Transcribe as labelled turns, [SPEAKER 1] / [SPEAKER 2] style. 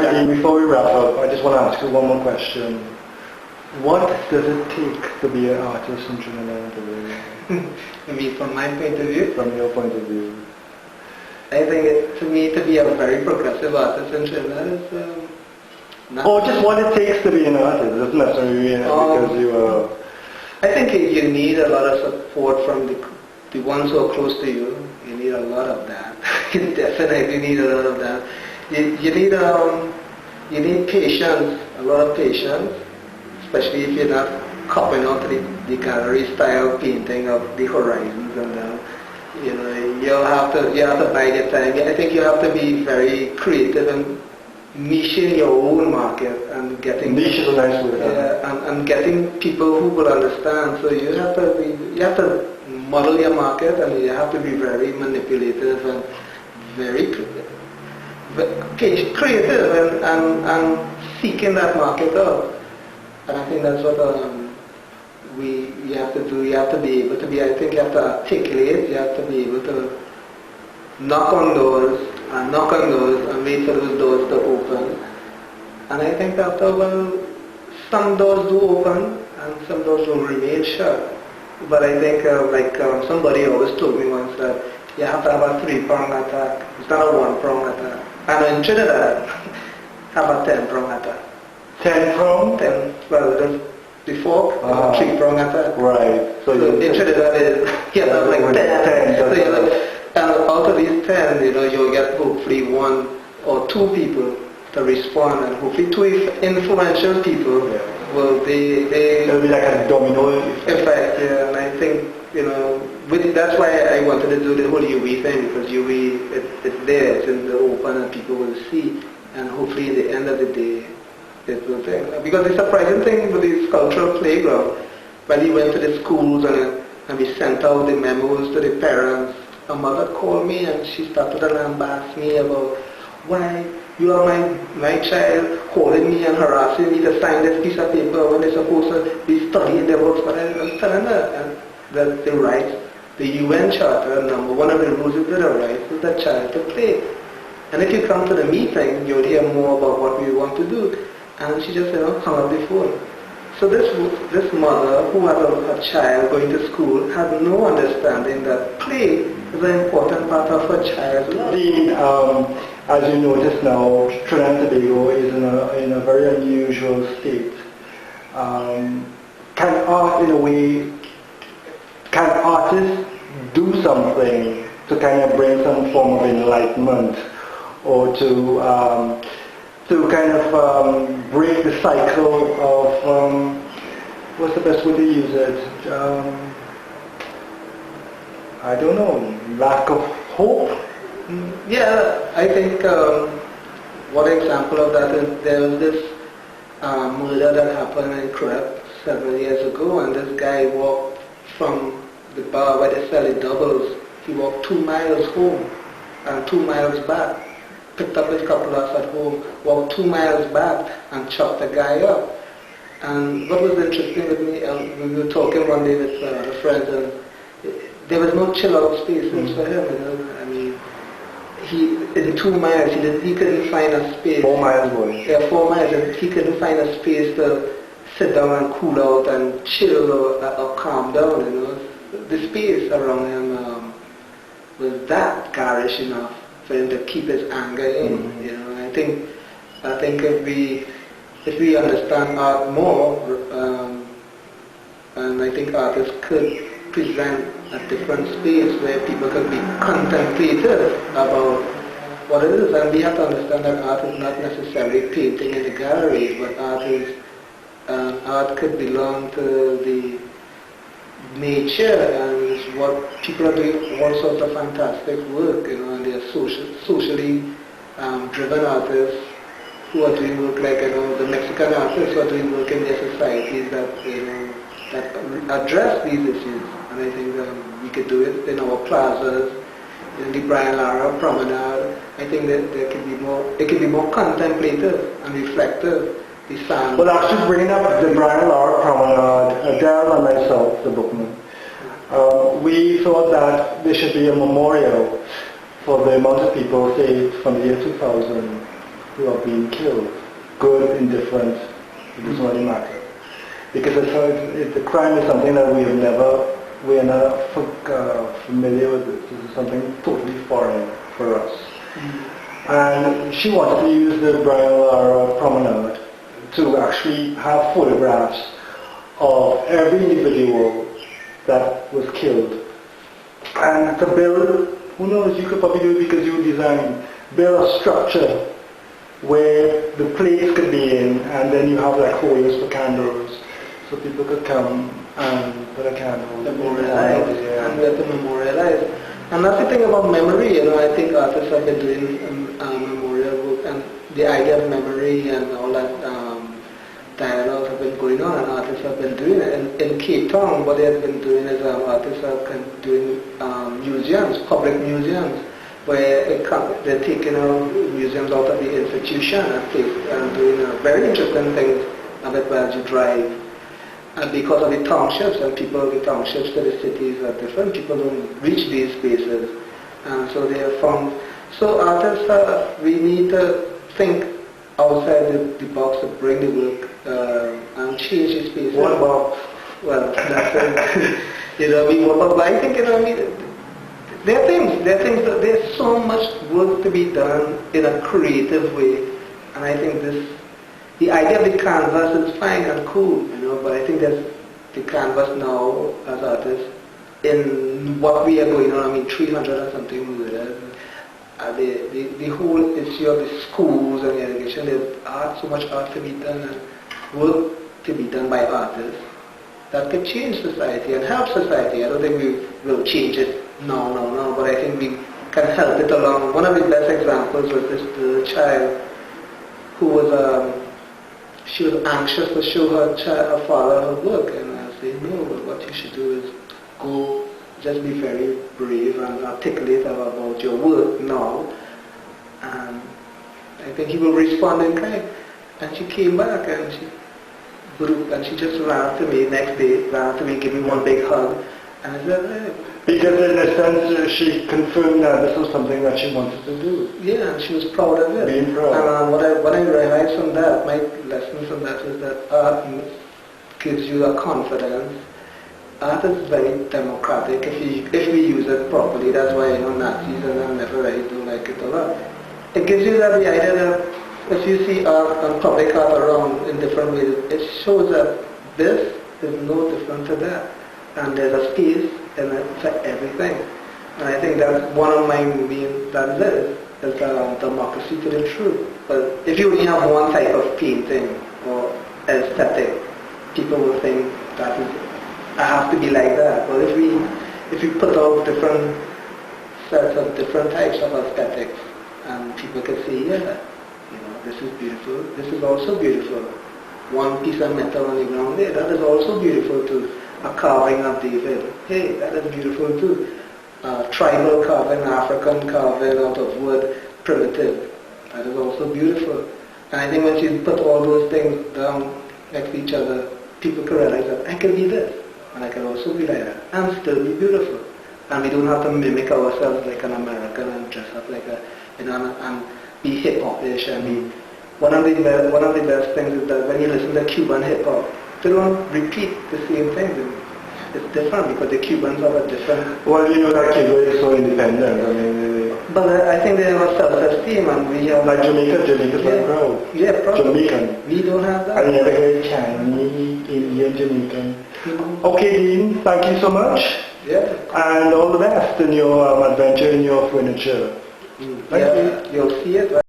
[SPEAKER 1] Sorry, Dean, before we wrap up, I just want to ask you one more question. What does it take to be an artist in Trinidad and Tobago?
[SPEAKER 2] I mean, from my point of view?
[SPEAKER 1] From your point of view.
[SPEAKER 2] I think to me, to be a very progressive artist in Trinidad is...
[SPEAKER 1] or just what it takes to be an artist. It doesn't necessarily because you are...
[SPEAKER 2] I think you need a lot of support from the ones who are close to you. You need a lot of that. You definitely need a lot of that. You need patience, a lot of patience, especially if you're not copying out the gallery style painting of the horizons and you have to bide your time. I think you have to be very creative and niche in your own market and getting
[SPEAKER 1] niche is a nice word.
[SPEAKER 2] And getting people who will understand. So you have to model your market, and you have to be very manipulative and very creative and seeking that market out. And I think that's what you have to do. You have to be able to be. I think you have to articulate. You have to be able to knock on doors and wait for those doors to open. And I think after a while, some doors do open and some doors will remain shut. But I think somebody always told me once that you have to have a 3-prong attack. It's not a 1-prong attack. And in Trinidad, have a 10-prong attack.
[SPEAKER 1] 10-prong?
[SPEAKER 2] 10. Well, the fork, 3-prong attack.
[SPEAKER 1] Right.
[SPEAKER 2] So in Trinidad, you have like 10. So you have, and out of these 10, you'll get hopefully 1 or 2 people to respond, and hopefully 2 influential people will it'll
[SPEAKER 1] be like a domino
[SPEAKER 2] effect. Yeah, and I think that's why I wanted to do the whole UV thing, because UV it's there, it's in the open, and people will see, and hopefully at the end of the day it will take. Because the surprising thing with the sculptural playground, when we went to the schools and we sent out the memos to the parents, a mother called me and she started to lambast me about why you are my child calling me and harassing me to sign this piece of paper when they're supposed to be studying their books. But I was telling her that the rights, the UN Charter, one of the rules of the rights is the child to play. And if you come to the meeting, you'll hear more about what we want to do. And she just hung up the phone. So this mother who has a child going to school has no understanding that play is an important part of her child's life.
[SPEAKER 1] Dean, as you notice now, Trinidad and Tobago is in a very unusual state. Can artists do something to kind of bring some form of enlightenment, or to kind of break the cycle of what's the best way to use it? I don't know, lack of hope?
[SPEAKER 2] Yeah, I think one example of that is there was this murder that happened in Crep several years ago, and this guy walked from the bar where they sell the doubles. He walked 2 miles home and 2 miles back, picked up his cutlass at home, walked 2 miles back and chopped the guy up. And what was interesting with me, we were talking one day with a friend, and there was no chill out space for him. I mean, in 2 miles, he couldn't find a space.
[SPEAKER 1] 4 miles away.
[SPEAKER 2] Yeah, 4 miles, and he couldn't find a space to sit down and cool out and chill or calm down. The space around him was that garish enough for him to keep his anger in. I think if we understand art more, and I think artists could present a different space where people could be contemplative about what it is. And we have to understand that art is not necessarily painting in the gallery, but art could belong to the nature, and what people are doing all sorts of fantastic work, and they are socially driven artists who are doing work like the Mexican artists who are doing work in their societies that that address these issues. And I think we could do it in our plazas, in the Brian Lara Promenade. I think that it can be more contemplative and reflective.
[SPEAKER 1] Well, actually bringing up the Brian Lara Promenade, Darren and myself, the bookman, we thought that there should be a memorial for the amount of people, say, from the year 2000 who are being killed, good, indifferent, it doesn't really matter. Because the crime is something that we are not familiar with. This is something totally foreign for us. And she wanted to use the Brian Lara Promenade to actually have photographs of every individual that was killed. And to build, who knows, you could probably do it because you build a structure where the plates could be in, and then you have like holders for candles, so people could come and put a candle.
[SPEAKER 2] Memorialize, and we have to memorialize. And that's the thing about memory, I think artists have been doing memorial work, and the idea of memory and all that dialogue have been going on, and artists have been doing it. In Cape Town, what they have been doing is artists are doing museums, public museums, where they're taking museums out of the institution and doing very interesting things of it as you drive. And because of the townships, and people of the townships to the cities are different, people don't reach these spaces. And so they have found, so artists, we need to think outside the box to bring the work and change the spaces.
[SPEAKER 1] What about?
[SPEAKER 2] Well, that's it. But I think, there are things that there's so much work to be done in a creative way. And I think the idea of the canvas is fine and cool, but I think there's the canvas now as artists in what we are going on. 300 or something murders. The whole issue of the schools and the education, there's so much art to be done and work to be done by artists that could change society and help society. I don't think we will change it now, but I think we can help it along. One of the best examples was this child who was she was anxious to show her father her work, and I said, no, but what you should do is go, just be very brave and articulate about your work now, and I think he will respond in kind. And she came back and she just ran to me next day, gave me one big hug, and I said, hey.
[SPEAKER 1] Because in a sense she confirmed that this was something that she wanted to do.
[SPEAKER 2] Yeah, and she was proud of it.
[SPEAKER 1] Being proud.
[SPEAKER 2] And what I realized from that, my lesson from that was that art gives you a confidence. Art is very democratic if we use it properly. That's why Nazis and I never really do like it a lot. It gives you the idea that if you see art and public art around in different ways, it shows that this is no different to that. And there's a space in it for everything. And I think that's one of my main, that is democracy to the truth. But if you only have one type of painting or aesthetic, people will think that I have to be like that. But if we put out different sets of different types of aesthetics, and people can say, yeah, this is beautiful, this is also beautiful. One piece of metal on the ground there, that is also beautiful too. A carving of David, hey, that is beautiful too. Tribal carving, African carving out of wood, primitive, that is also beautiful. And I think once you put all those things down next to each other, people can realize that I can be this, and I can also be like that, and still be beautiful. And we don't have to mimic ourselves like an American and dress up like and be hip-hop-ish and be. One of the best things is that when you listen to Cuban hip-hop, they don't repeat the same things. It's different because the Cubans have a different...
[SPEAKER 1] Well, that Cuba is so independent.
[SPEAKER 2] But I think they have a self-esteem, and we have...
[SPEAKER 1] Like Jamaica's very proud.
[SPEAKER 2] Yeah, proud.
[SPEAKER 1] Jamaican.
[SPEAKER 2] We don't have that.
[SPEAKER 1] And you have a Chinese, Indian, Jamaican. Okay, Dean, thank you so much.
[SPEAKER 2] Yeah.
[SPEAKER 1] And all the best in your adventure in your furniture.
[SPEAKER 2] Thank you. You'll see it.